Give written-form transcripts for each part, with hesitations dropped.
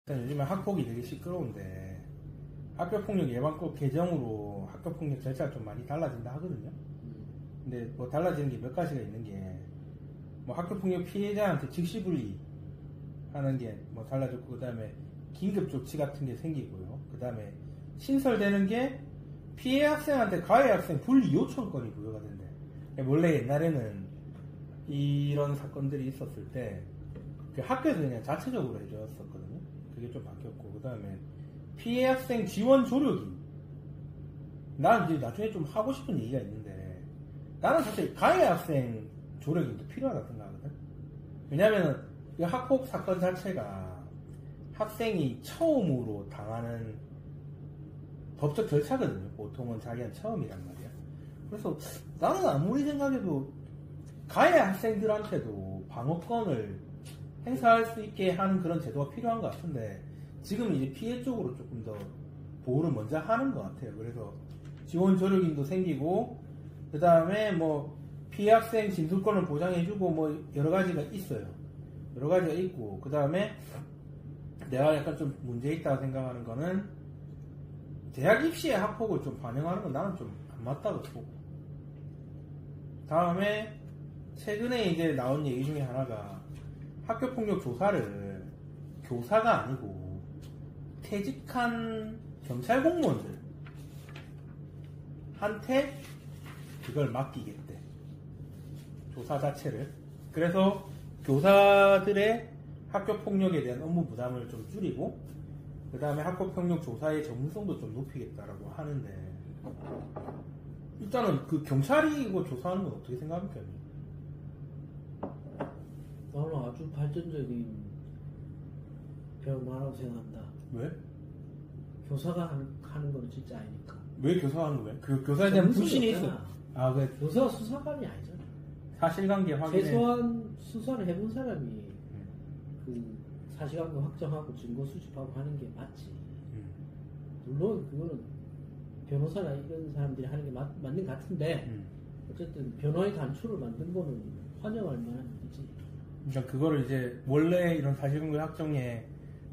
일단 요즘에 학폭이 되게 시끄러운데 학교폭력 예방법 개정으로 학교폭력 절차가 좀 많이 달라진다 하거든요. 근데 뭐 달라지는 게 몇 가지가 있는 게 뭐 학교폭력 피해자한테 즉시 분리 하는 게 뭐 달라졌고, 그 다음에 긴급 조치 같은 게 생기고요. 그 다음에 신설되는 게 피해 학생한테 가해 학생 분리 요청권이 부여가 된대. 원래 옛날에는 이런 사건들이 있었을 때 그 학교에서 그냥 자체적으로 해줬었거든요. 그게 좀 바뀌었고, 그 다음에 피해 학생 지원 조력이, 나는 이제 나중에 좀 하고 싶은 얘기가 있는데, 나는 사실 가해 학생 조력이 또 필요하다고 생각하거든. 왜냐면은 이 학폭 사건 자체가 학생이 처음으로 당하는 법적 절차거든요. 보통은 자기가 처음이란 말이야. 그래서 나는 아무리 생각해도 가해 학생들한테도 방어권을 행사할 수 있게 하는 그런 제도가 필요한 것 같은데, 지금 이제 피해 쪽으로 조금 더 보호를 먼저 하는 것 같아요. 그래서 지원 조력인도 생기고, 그 다음에 뭐 피해 학생 진술권을 보장해주고 뭐 여러 가지가 있어요. 여러 가지가 있고, 그 다음에 내가 약간 좀 문제 있다고 생각하는 거는 대학 입시의 학폭을 좀 반영하는 건 나는 좀 안 맞다고 보고. 다음에 최근에 이제 나온 얘기 중에 하나가 학교폭력 조사를 교사가 아니고 퇴직한 경찰 공무원들한테 그걸 맡기겠대. 조사 자체를. 그래서 교사들의 학교폭력에 대한 업무 부담을 좀 줄이고, 그 다음에 학교폭력 조사의 전문성도 좀 높이겠다라고 하는데, 일단은 그 경찰이 이거 조사하는 건 어떻게 생각합니까? 나는 아주 발전적인 변화라고 생각한다. 왜? 교사가 하는 건 진짜 아니니까. 왜 교사가 하는 거예요? 그 교사에 대한 불신이 있어. 아, 그 교사가 수사관이 아니잖아. 사실관계 확인에 최소한 수사를 해본 사람이 그 사실관계 확정하고 증거 수집하고 하는 게 맞지. 물론 그거는 변호사나 이런 사람들이 하는 게 맞는 것 같은데, 어쨌든 변호의 단초를 만든 거는 환영할 만한 일이지. 그러니까 그거를 이제 원래 이런 사실관계 확정에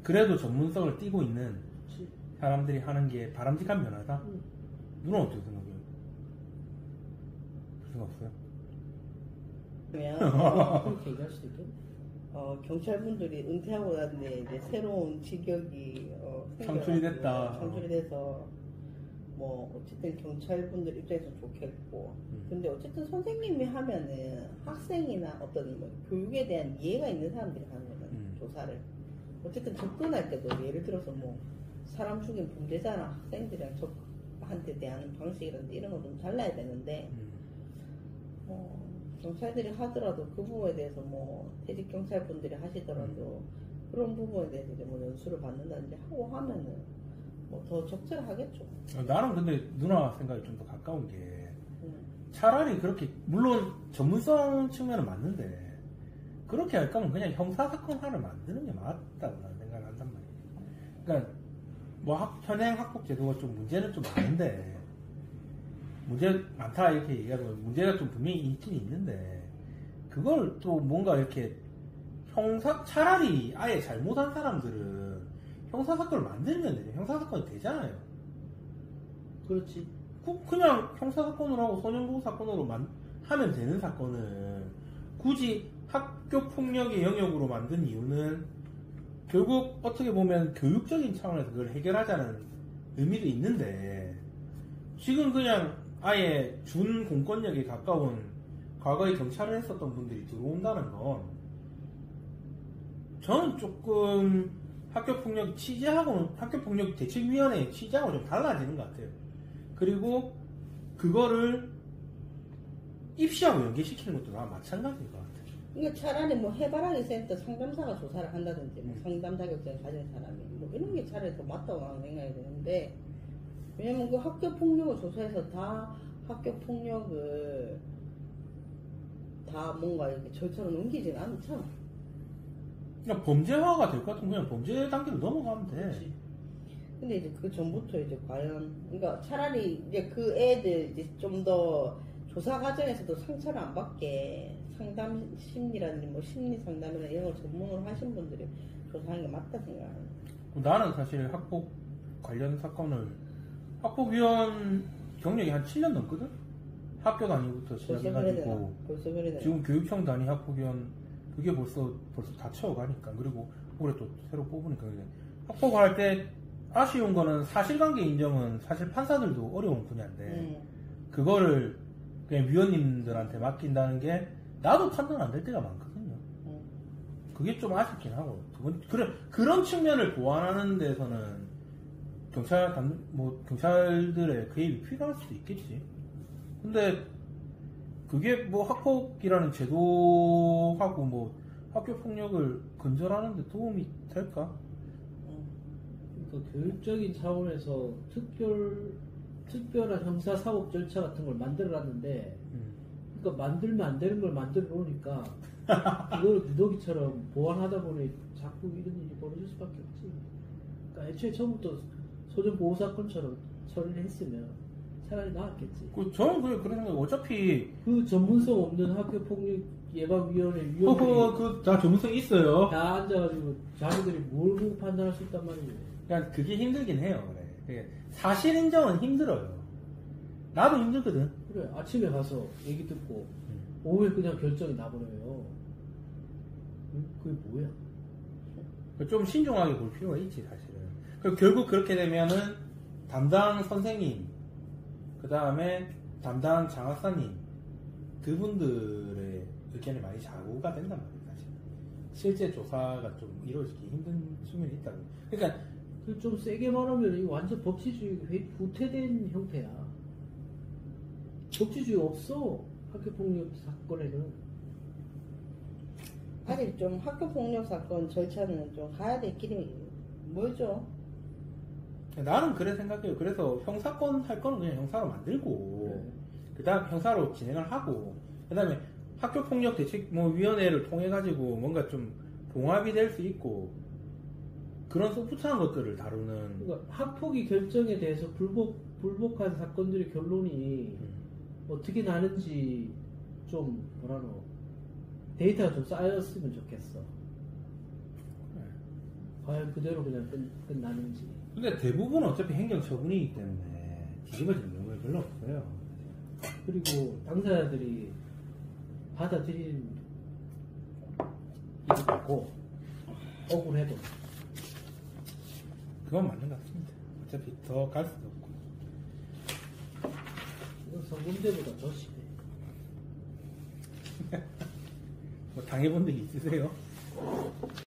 그래도 전문성을 띠고 있는 그치. 사람들이 하는 게 바람직한 변화다? 누나 어떻게 생각해요? 그 생각 없어요? 그렇게 얘기할 수도 있겠네. 경찰분들이 은퇴하고 나는데 이제 새로운 직역이 창출이 됐다. 창출이 돼서 뭐 어쨌든 경찰분들 입장에서 좋겠고, 근데 어쨌든 선생님이 하면은 학생이나 어떤 뭐 교육에 대한 이해가 있는 사람들이 하는 거는 조사를 어쨌든 접근할 때도 예를 들어서 뭐 사람 죽인 범죄자나 학생들이랑 한테 대하는 방식이라든지 이런 거 좀 달라야 되는데, 경찰들이 하더라도 그 부분에 대해서 뭐 퇴직 경찰분들이 하시더라도 그런 부분에 대해서 이제 뭐 연수를 받는다든지 하고 하면은 뭐 더 적절하겠죠. 나는 근데 누나 생각이 좀 더 가까운 게, 차라리 그렇게, 물론 전문성 측면은 맞는데 그렇게 할 거면 그냥 형사사건 하나 만드는 게 맞다고 나는 생각을 한단 말이에요. 그러니까 뭐 현행 학폭 제도가 좀 문제는 좀 많은데, 문제 많다 이렇게 얘기하고 문제가 좀 분명히 있긴 있는데, 그걸 또 뭔가 이렇게 차라리 아예 잘못한 사람들은 형사사건을 만들면 되죠. 형사사건이 되잖아요. 그렇지. 그냥 형사사건으로 하고 소년보호 사건으로 하면 되는 사건을 굳이 학교폭력의 영역으로 만든 이유는 결국 어떻게 보면 교육적인 차원에서 그걸 해결하자는 의미도 있는데, 지금 그냥 아예 준 공권력에 가까운 과거에 경찰을 했었던 분들이 들어온다는 건 저는 조금 학교폭력 취재하고는, 학교폭력 대책위원회의 취재하고 좀 달라지는 것 같아요. 그리고 그거를 입시하고 연계시키는 것도 난 마찬가지인 것 같아요. 그러니까 차라리 뭐 해바라기 센터 상담사가 조사를 한다든지, 뭐 상담 자격증을 가진 사람이 뭐 이런 게 차라리 더 맞다고 나는 생각이 드는데, 왜냐면 그 학교폭력을 조사해서 다 학교폭력을 다 뭔가 이렇게 절차로 넘기지는 않잖아. 그냥 범죄화가 될 것 같으면 그냥 범죄 단계로 넘어가면 돼. 그렇지. 근데 이제 그 전부터 이제 과연, 그러니까 차라리 이제 그 애들 이제 좀 더 조사 과정에서도 상처를 안 받게 상담 심리라든지 뭐 심리 상담이나 이런 걸 전문으로 하신 분들이 조사하는 게 맞다 생각하는. 나는 사실 학폭 관련 사건을 학폭위원 경력이 한 7년 넘거든? 학교 다니부터 시작해가지고 벌써 그래. 지금 교육청 단위 학폭위원 그게 벌써 다 채워가니까 그리고 올해 또 새로 뽑으니까 학폭할 때 아쉬운 거는 사실관계 인정은 사실 판사들도 어려운 분야인데 그거를 그냥 위원님들한테 맡긴다는 게 나도 판단 안 될 때가 많거든요. 그게 좀 아쉽긴 하고 그런 측면을 보완하는 데서는 경찰들의 개입이 필요할 수도 있겠지. 근데 그게 뭐 학폭이라는 제도하고 뭐 학교 폭력을 근절하는 데 도움이 될까? 그러니까 교육적인 차원에서 특별한 형사사법 절차 같은 걸 만들어놨는데 그러니까 만들면 안 되는 걸 만들어 놓으니까 그걸 누더기처럼 보완하다 보니 자꾸 이런 일이 벌어질 수밖에 없지. 그러니까 애초에 처음부터 소년보호사건처럼 처리를 했으면 차라리 나았겠지. 저는 그런 생각. 어차피 그 전문성 없는 학교폭력 예방위원회 위원들이 다 전문성 있어요. 다 앉아가지고 자기들이 뭘 보고 판단할 수 있단 말이에요. 그러니까 그게 힘들긴 해요. 그래. 사실 인정은 힘들어요. 나도 힘들거든. 그래 아침에 가서 얘기 듣고 오후에 그냥 결정이 나버려요. 그게 뭐야? 좀 신중하게 볼 필요가 있지 사실은. 결국 그렇게 되면은 담당 선생님, 그 다음에 담당 장학사님 그분들의 의견이 많이 좌우가 된단 말이에요. 사실 실제 조사가 좀 이루어지기 힘든 측면이 있다고. 그러니까 좀 세게 말하면 이거 완전 법치주의 후퇴된 형태야. 법치주의 없어. 학교폭력 사건에는. 아직 좀 학교폭력 사건 절차는 좀 가야 될 길이 멀죠. 나는 그래 생각해요. 그래서 형사건 할 거는 그냥 형사로 만들고 그 다음 형사로 진행을 하고 그 다음에 학교폭력대책위원회를 통해 가지고 뭔가 좀 봉합이 될 수 있고 그런 소프트한 것들을 다루는. 그러니까 학폭위 결정에 대해서 불복한 사건들의 결론이 어떻게 나는지 좀 뭐라노 데이터가 좀 쌓였으면 좋겠어. 과연 그대로 그냥 끝나는지. 근데 대부분은 어차피 행정처분이기 때문에 뒤집어지는 경우가 별로 없어요. 그리고 당사자들이 받아들이는 일도 있고 억울해도 그건 맞는 것 같습니다. 어차피 더 갈 수도 없고. 이건 성범죄보다 더 심해. 뭐 당해본 적 있으세요?